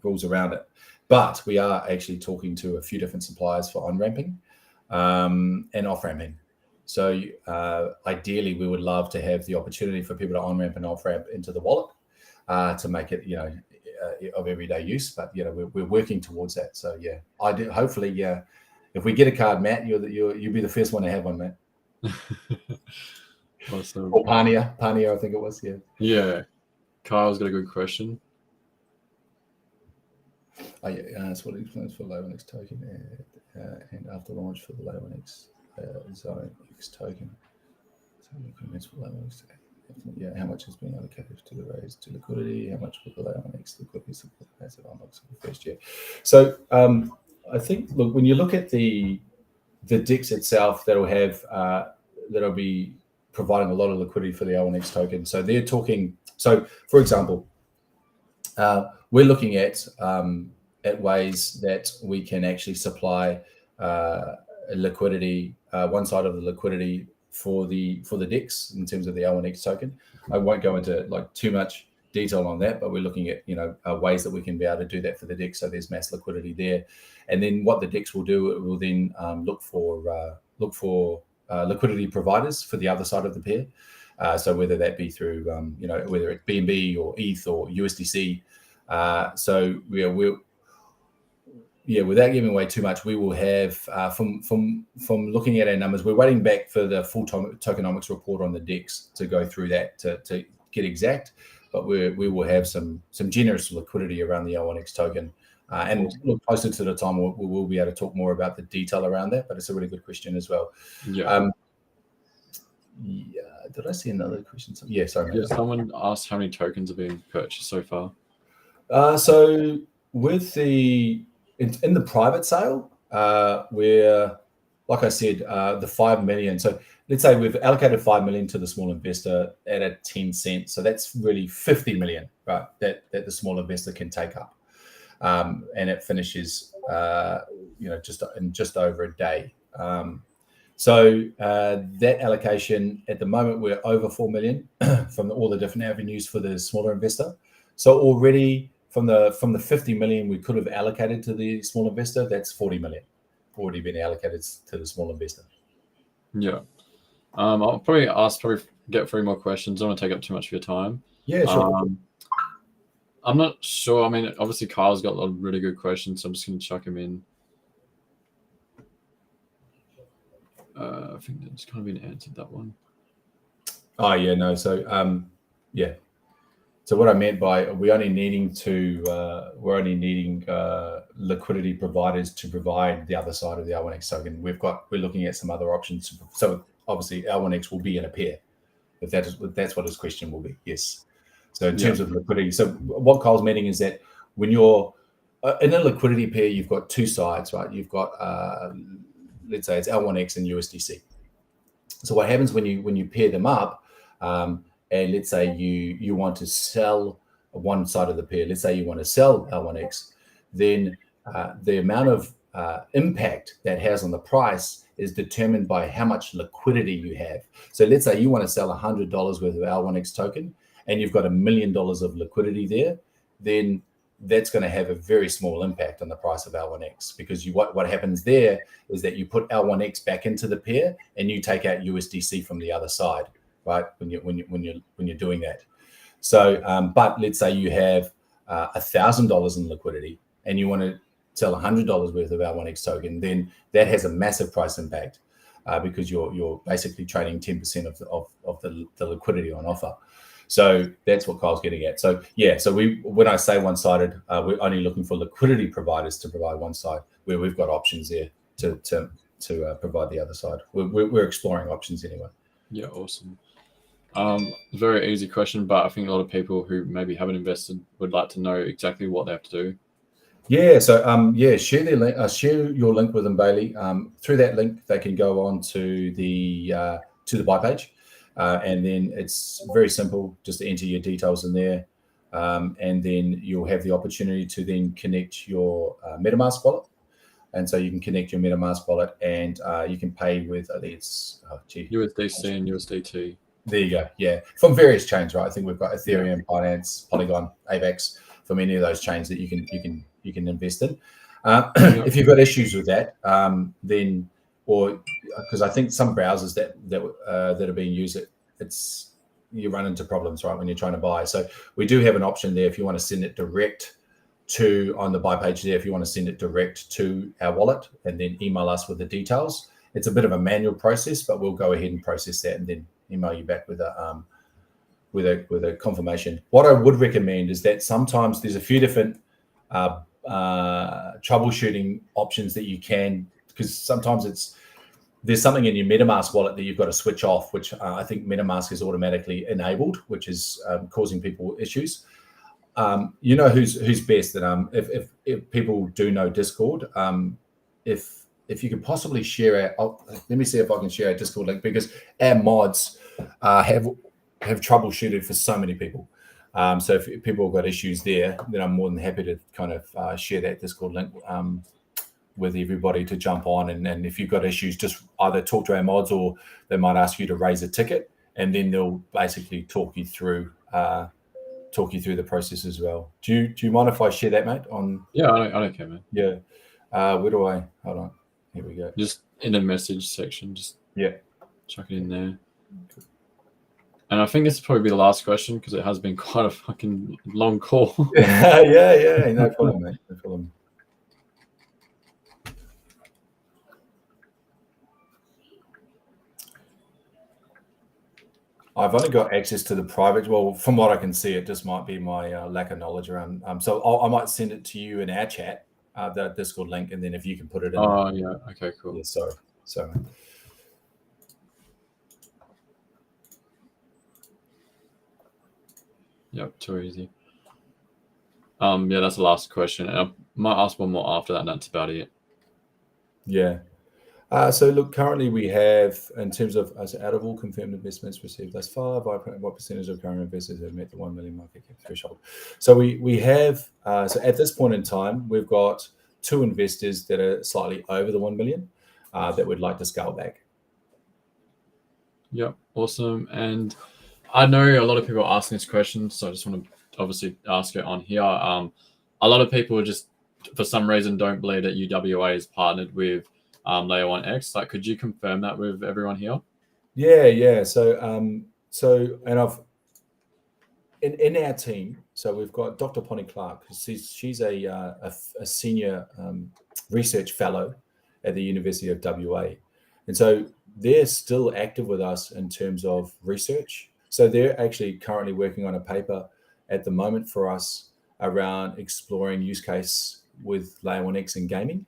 rules around it. But we are actually talking to a few different suppliers for on-ramping and off-ramping. So ideally, we would love to have the opportunity for people to on-ramp and off-ramp into the wallet to make it, of everyday use. But we're working towards that. So yeah, I do. Hopefully, yeah. If we get a card, Matt, you'll be the first one to have one, Matt. Awesome. Or Pania, I think it was. Yeah. Yeah. Kyle's got a good question. Oh yeah, that's what it explains for low 1x token and after launch for the low 1x zone X token. So comments for low 1x. Yeah, how much has been allocated to the raise to liquidity? How much for the low 1x liquidity support massive unlocks for the first year? So I think when you look at the DEX itself, that'll be providing a lot of liquidity for the L1X token. So they're talking. So for example, we're looking at ways that we can actually supply liquidity, one side of the liquidity for the DEX in terms of the L1X token. I won't go into like too much detail on that, but we're looking at ways that we can be able to do that for the DEX. So there's mass liquidity there, and then what the DEX will do, it will then look for liquidity providers for the other side of the pair. So whether that be through whether it's BNB or ETH or USDC. So without giving away too much, we will have from looking at our numbers, we're waiting back for the full tokenomics report on the DEX to go through that to get exact, but we will have some generous liquidity around the L1X token. And look closer to the time, we will be able to talk more about the detail around that, but it's a really good question as well. Yeah. Did I see another question? Yeah, sorry. Yeah, someone asked how many tokens have been purchased so far. So with in the private sale, where, like I said, the 5 million. So let's say we've allocated 5 million to the small investor at a 10 cent. So that's really 50 million, right? That the small investor can take up, and it finishes, just over a day. So that allocation at the moment, we're over 4 million from all the different avenues for the smaller investor. So already from the 50 million we could have allocated to the small investor, that's 40 million already been allocated to the small investor. Yeah. I'll probably get 3 more questions. I don't want to take up too much of your time. Yeah, sure. I'm not sure. I mean, obviously Kyle's got a lot of really good questions, so I'm just going to chuck him in. I think that's kind of been answered, that one. Oh yeah, no. So yeah. So what I meant by we're only needing liquidity providers to provide the other side of the L1X token. We're looking at some other options. So obviously L1X will be in a pair. If that's what his question will be. Yes. So in terms of liquidity, so what Kyle's meaning is that when you're in a liquidity pair, you've got two sides, right? You've got let's say it's L1X and USDC. So what happens when you pair them up, and let's say you want to sell one side of the pair, let's say you want to sell L1X, then the amount of impact that has on the price is determined by how much liquidity you have. So let's say you want to sell $100 worth of L1X token and you've got $1 million of liquidity there, then that's going to have a very small impact on the price of L1X, because what happens there is that you put L1X back into the pair and you take out USDC from the other side, right? When you're doing that. So, but let's say you have $1,000 in liquidity and you want to sell $100 worth of L1X token, then that has a massive price impact because you're basically trading 10% of the liquidity on offer. So that's what Kyle's getting at. So yeah, so when I say one-sided, we're only looking for liquidity providers to provide one side, where we've got options there to provide the other side. We're exploring options anyway. Yeah, awesome. Very easy question, but I think a lot of people who maybe haven't invested would like to know exactly what they have to do. Yeah, so share their link. Share your link with them, Bailey. Through that link, they can go on to the buy page. And then it's very simple, just to enter your details in there. And then you'll have the opportunity to then connect your MetaMask wallet. And so you can connect your MetaMask wallet and you can pay with, I think it's USDC and USDT. There you go. Yeah. From various chains, right? I think we've got Ethereum, Binance, Polygon, AVAX, from any of those chains that you can invest in. If you've got issues with that, then, or because I think some browsers that are being used, you run into problems, right, when you're trying to buy. So we do have an option there if you want to send it direct on the buy page there, if you want to send it direct to our wallet and then email us with the details. It's a bit of a manual process, but we'll go ahead and process that and then email you back with a confirmation. What I would recommend is that sometimes there's a few different troubleshooting options that you can, because sometimes there's something in your MetaMask wallet that you've got to switch off, which I think MetaMask is automatically enabled, which is causing people issues. You know who's best. That if people do know Discord, if you could possibly share let me see if I can share a Discord link, because our mods have troubleshooted for so many people. So if people have got issues there, then I'm more than happy to kind of share that Discord link with everybody to jump on. And if you've got issues, just either talk to our mods, or they might ask you to raise a ticket, and then they'll basically talk you through the process as well. Do you mind if I share that, mate? Yeah, I don't care, man. Yeah. Where do I? Hold on. Here we go. Just in the message section. Just chuck it in there. And I think this will probably be the last question, because it has been quite a fucking long call. yeah. No problem, mate. No problem. I've only got access to the private. Well, from what I can see, it just might be my lack of knowledge around. So I might send it to you in our chat, the Discord link, and then if you can put it in. Oh, yeah. Okay, cool. Yeah, sorry. Yep, too easy. Yeah, that's the last question. I might ask one more after that, and that's about it. Yeah. So look, currently we have, in terms of out of all confirmed investments received thus far, what percentage of current investors have met the 1 million market cap threshold? So we have, so at this point in time, we've got 2 investors that are slightly over the 1 million that would like to scale back. Yep, awesome. And I know a lot of people are asking this question, so I just want to obviously ask it on here. A lot of people just, for some reason, don't believe that UWA is partnered with Layer 1X. Like, could you confirm that with everyone here? Yeah. So and I've in our team. So we've got Dr. Bonnie Clark. She's a senior research fellow at the University of WA, and so they're still active with us in terms of research. So they're actually currently working on a paper at the moment for us around exploring use case with Layer 1X in gaming.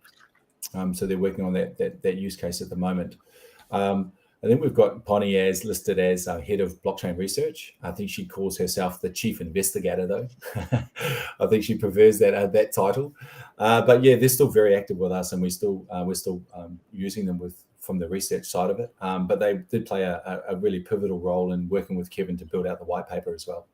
So they're working on that use case at the moment. And then we've got Bonnie as listed as head of blockchain research. I think she calls herself the chief investigator, though. I think she prefers that title. But yeah, they're still very active with us, and we're still using them from the research side of it. But they did play a really pivotal role in working with Kevin to build out the white paper as well.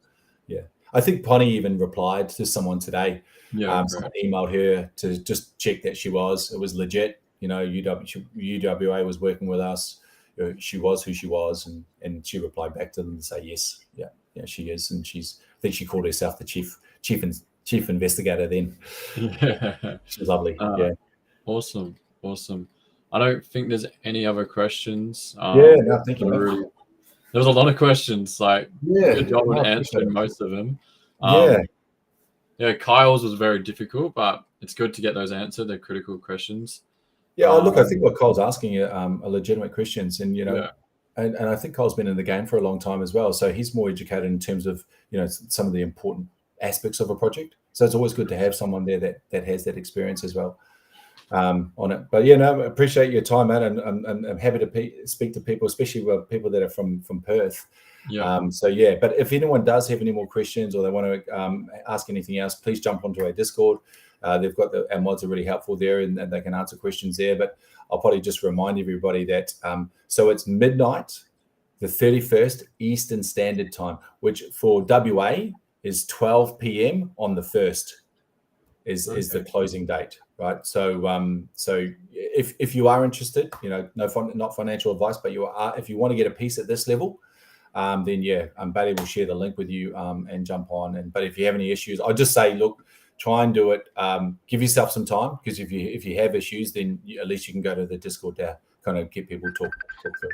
Yeah. I think Bonnie even replied to someone today. Yeah, someone emailed her to just check that it was legit. UWA was working with us. She was who she was, and she replied back to them to say yes, yeah, she is, and I think she called herself the chief investigator then. Yeah, she's lovely. Awesome. I don't think there's any other questions. No, thank you. There was a lot of questions. Like, good job with answering most of them. Kyle's was very difficult, but it's good to get those answered. They're critical questions. Yeah, look, I think what Cole's asking are legitimate questions, and and I think Cole's been in the game for a long time as well, so he's more educated in terms of some of the important aspects of a project. So it's always good to have someone there that has that experience as well on it. But I appreciate your time, Matt, and I'm happy to speak to people, especially people that are from Perth. But if anyone does have any more questions or they want to ask anything else, please jump onto our Discord. They've got our mods are really helpful there, and they can answer questions there. But I'll probably just remind everybody that so it's midnight, the 31st Eastern Standard Time, which for WA is 12 p.m. on the 1st is the closing date, right? So if you are interested, not financial advice, but if you want to get a piece at this level, then Bailey will share the link with you and jump on. But if you have any issues, I'll just say, look, try and do it. Give yourself some time, because if you have issues, then at least you can go to the Discord to kind of get people talk through.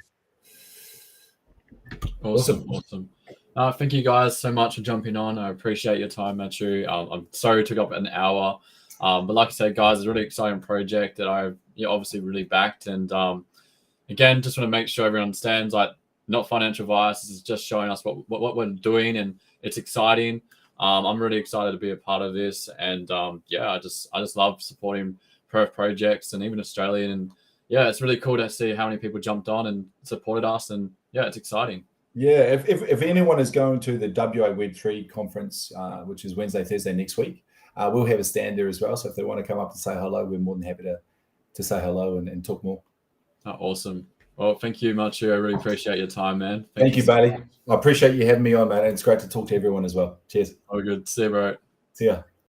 Awesome. Thank you guys so much for jumping on. I appreciate your time, Matul. I'm sorry it took up an hour, but like I said, guys, it's a really exciting project that I've obviously really backed. And again, just want to make sure everyone understands, like, not financial advice. This is just showing us what we're doing, and it's exciting. I'm really excited to be a part of this, and I just love supporting Perth projects and even Australian, and it's really cool to see how many people jumped on and supported us, and it's exciting. Yeah, if anyone is going to the WA Web3 conference, which is Wednesday, Thursday next week, we'll have a stand there as well. So if they want to come up and say hello, we're more than happy to say hello and talk more. Awesome. Well, thank you, Matul. I really appreciate your time, man. Thank you, Bailey. I appreciate you having me on, man. And it's great to talk to everyone as well. Cheers. Oh, good. See you, bro. See ya.